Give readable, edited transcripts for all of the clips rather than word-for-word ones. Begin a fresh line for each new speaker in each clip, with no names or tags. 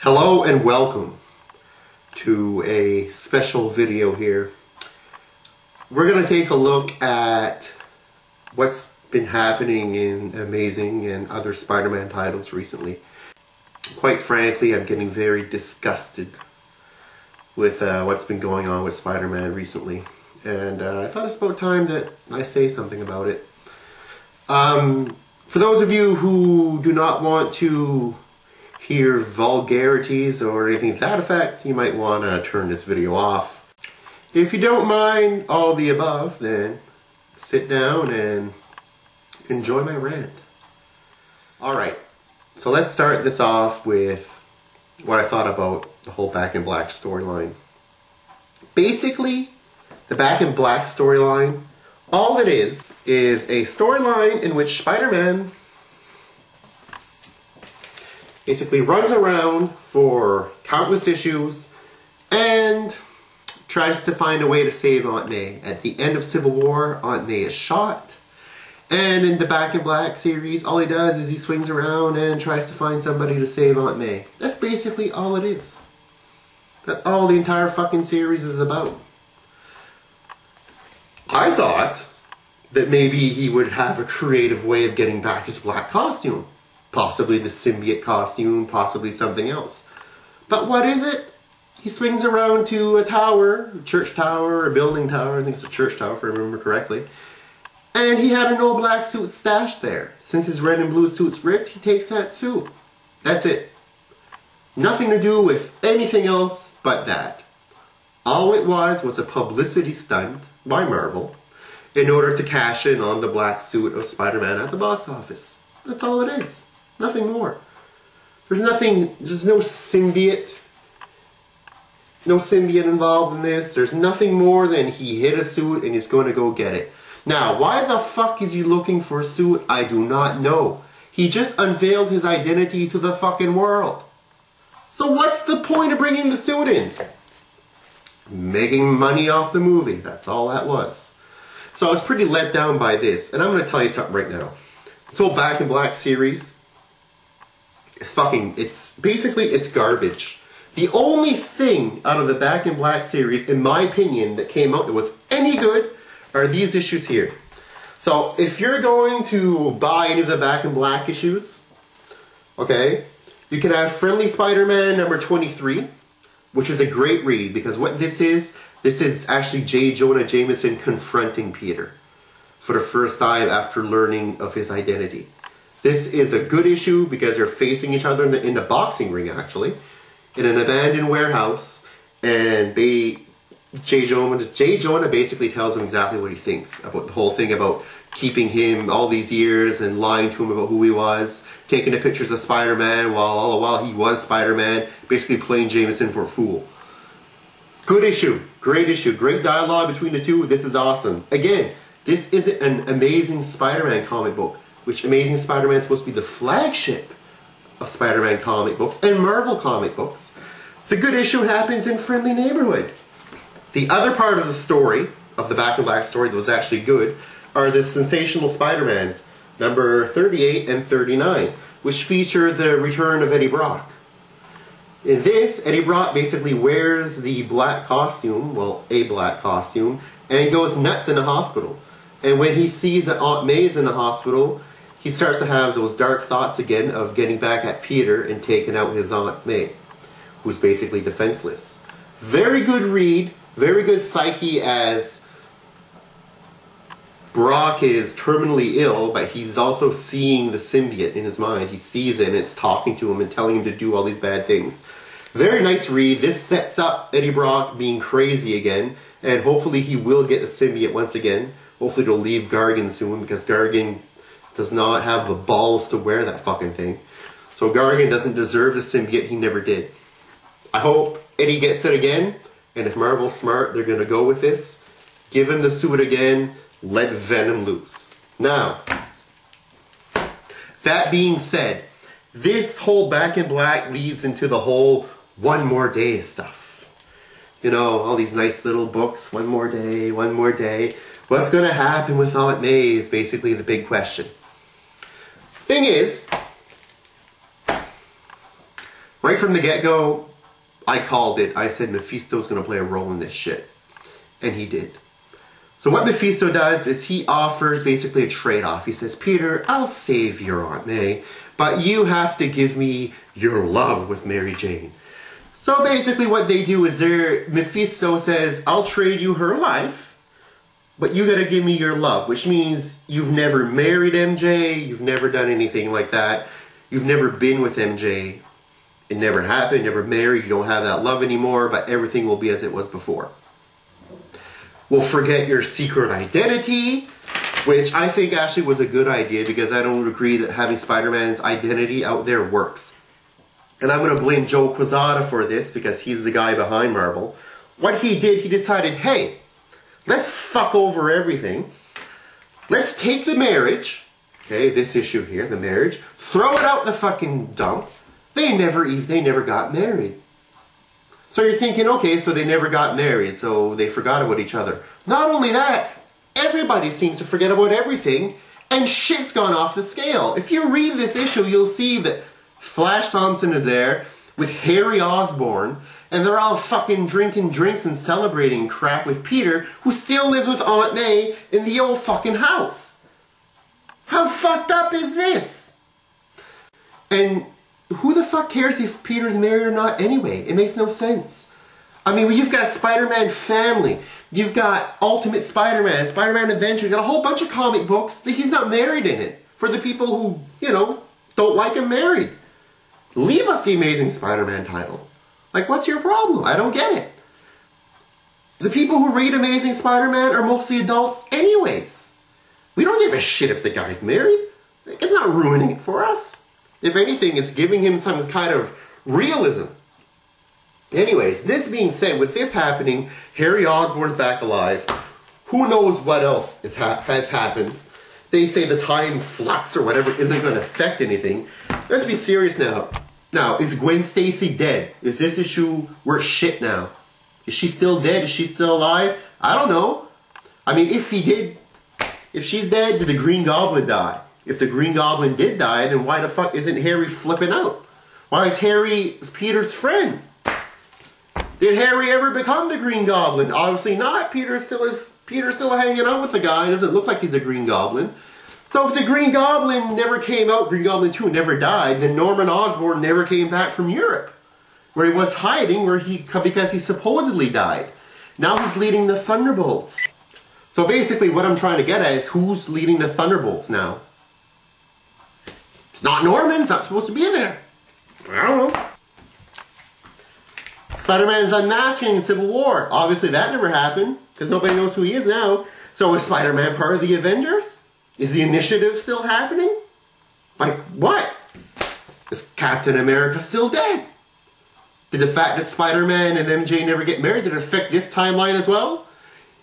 Hello and welcome to a special video here. We're going to take a look at what's been happening in Amazing and other Spider-Man titles recently. Quite frankly, I'm getting very disgusted with what's been going on with Spider-Man recently. And I thought it's about time that I say something about it. For those of you who do not want to hear vulgarities or anything to that effect, you might want to turn this video off. If you don't mind all the above, then sit down and enjoy my rant. Alright, so let's start this off with what I thought about the whole Back in Black storyline. Basically, the Back in Black storyline, all it is a storyline in which Spider-Man basically runs around for countless issues and tries to find a way to save Aunt May. At the end of Civil War, Aunt May is shot. And in the Back in Black series, all he does is he swings around and tries to find somebody to save Aunt May. That's basically all it is. That's all the entire fucking series is about. I thought that maybe he would have a creative way of getting back his black costume. Possibly the symbiote costume, possibly something else. But what is it? He swings around to a tower, a church tower, a building tower, I think it's a church tower if I remember correctly. And he had an old black suit stashed there. Since his red and blue suit's ripped, he takes that suit. That's it. Nothing to do with anything else but that. All it was a publicity stunt by Marvel in order to cash in on the black suit of Spider-Man at the box office. That's all it is. Nothing more. There's no symbiote. No symbiote involved in this. There's nothing more than he hit a suit and he's going to go get it. Now, why the fuck is he looking for a suit? I do not know. He just unveiled his identity to the fucking world. So what's the point of bringing the suit in? Making money off the movie. That's all that was. So I was pretty let down by this. And I'm going to tell you something right now. This whole Back in Black series is it's garbage. The only thing out of the Back in Black series, in my opinion, that came out that was any good are these issues here. So if you're going to buy any of the Back in Black issues, okay, you can have Friendly Spider-Man number 23, which is a great read because what this is actually J. Jonah Jameson confronting Peter for the first time after learning of his identity. This is a good issue because they're facing each other in the boxing ring, actually, in an abandoned warehouse, and J. Jonah basically tells him exactly what he thinks about the whole thing about keeping him all these years and lying to him about who he was, taking the pictures of Spider-Man while all the while he was Spider-Man, basically playing Jameson for a fool. Good issue, great dialogue between the two. This is awesome. Again, this isn't an Amazing Spider-Man comic book, which Amazing Spider-Man is supposed to be the flagship of Spider-Man comic books and Marvel comic books. The good issue happens in Friendly Neighborhood. The other part of the story, of the Back in Black story that was actually good, are the Sensational SpiderMans, number 38 and 39, which feature the return of Eddie Brock. In this, Eddie Brock basically wears the black costume, well, a black costume, and goes nuts in the hospital. And when he sees that Aunt May's in the hospital, he starts to have those dark thoughts again of getting back at Peter and taking out his Aunt May, who's basically defenseless. Very good read, very good psyche as Brock is terminally ill, but he's also seeing the symbiote in his mind. He sees it and it's talking to him and telling him to do all these bad things. Very nice read. This sets up Eddie Brock being crazy again, and hopefully he will get the symbiote once again. Hopefully it'll leave Gargan soon, because Gargan does not have the balls to wear that fucking thing. So Gargan doesn't deserve the symbiote, he never did. I hope Eddie gets it again, and if Marvel's smart, they're going to go with this. Give him the suit again, let Venom loose. Now, that being said, this whole Back in Black leads into the whole one more day stuff. You know, all these nice little books, one more day, one more day. What's going to happen with Aunt May is basically the big question. Thing is, Right from the get-go, I called it. I said Mephisto's going to play a role in this shit. And he did. So what Mephisto does is he offers basically a trade-off. He says, Peter, I'll save your Aunt May, but you have to give me your love with Mary Jane. So basically what they do is Mephisto says, I'll trade you her life, but you gotta give me your love, which means you've never married MJ, you've never done anything like that, you've never been with MJ, it never happened, never married, you don't have that love anymore, but everything will be as it was before. We'll forget your secret identity, which I think actually was a good idea because I don't agree that having Spider-Man's identity out there works. And I'm going to blame Joe Quesada for this because he's the guy behind Marvel. What he did, he decided, hey, let's fuck over everything. Let's take the marriage, okay, this issue here, the marriage, throw it out the fucking dump. They never got married. So you're thinking, okay, so they never got married, so they forgot about each other. Not only that, everybody seems to forget about everything, and shit's gone off the scale. If you read this issue, you'll see that Flash Thompson is there with Harry Osborn, and they're all fucking drinking drinks and celebrating crap with Peter, who still lives with Aunt May in the old fucking house. How fucked up is this? And who the fuck cares if Peter's married or not anyway? It makes no sense. I mean, you've got Spider-Man Family, you've got Ultimate Spider-Man, Spider-Man Adventures, you've got a whole bunch of comic books that he's not married in it. For the people who, you know, don't like him married. Leave us the Amazing Spider-Man title. Like, what's your problem? I don't get it. The people who read Amazing Spider-Man are mostly adults anyways. We don't give a shit if the guy's married. It's not ruining it for us. If anything, it's giving him some kind of realism. Anyways, this being said, with this happening, Harry Osborn's back alive. Who knows what else has happened. They say the time flux or whatever isn't going to affect anything. Let's be serious now. Now, is Gwen Stacy dead? Is this issue worth shit now? Is she still dead? Is she still alive? I don't know. I mean, if she's dead, did the Green Goblin die? If the Green Goblin did die, then why the fuck isn't Harry flipping out? Why is Harry Peter's friend? Did Harry ever become the Green Goblin? Obviously not. Peter's still hanging out with the guy. It doesn't look like he's a Green Goblin. So if the Green Goblin never came out, Green Goblin 2 never died, then Norman Osborn never came back from Europe, where he was hiding, because he supposedly died. Now he's leading the Thunderbolts. So basically what I'm trying to get at is who's leading the Thunderbolts now? It's not Norman. It's not supposed to be in there. I don't know. Spider-Man's unmasking in Civil War. Obviously that never happened, because nobody knows who he is now. So is Spider-Man part of the Avengers? Is the Initiative still happening? Like, what? Is Captain America still dead? Did the fact that Spider-Man and MJ never get married, did it affect this timeline as well?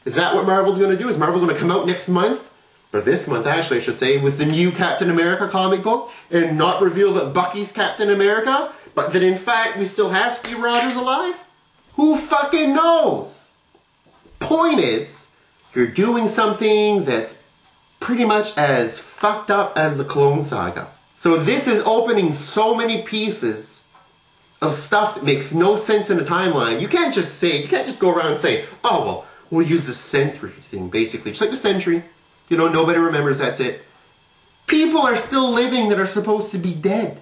Is that what Marvel's going to do? Is Marvel going to come out next month? Or this month, actually, I should say, with the new Captain America comic book and not reveal that Bucky's Captain America, but that in fact we still have Steve Rogers alive? Who fucking knows? Point is, you're doing something that's pretty much as fucked up as the Clone Saga. So this is opening so many pieces of stuff that makes no sense in the timeline. You can't just go around and say, oh, well, we'll use the Sentry thing, basically. Just like the Sentry. You know, nobody remembers, that's it. People are still living that are supposed to be dead.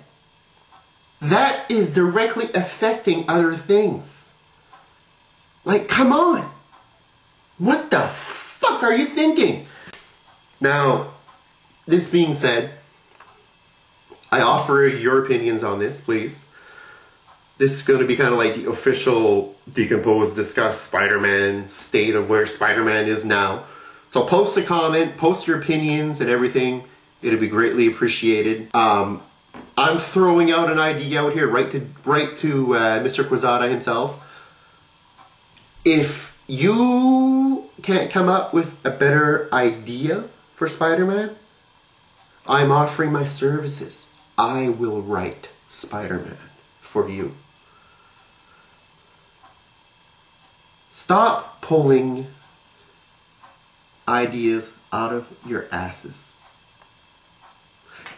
That is directly affecting other things. Like, come on. What the fuck are you thinking? Now, this being said, I offer your opinions on this, please. This is going to be kind of like the official DCompose discuss Spider-Man state of where Spider-Man is now. So post a comment, post your opinions and everything. It'd be greatly appreciated. I'm throwing out an idea out here right to Mr. Quesada himself. If you can't come up with a better idea for Spider-Man, I'm offering my services. I will write Spider-Man for you. Stop pulling ideas out of your asses.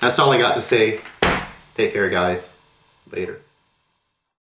That's all I got to say. Take care, guys. Later.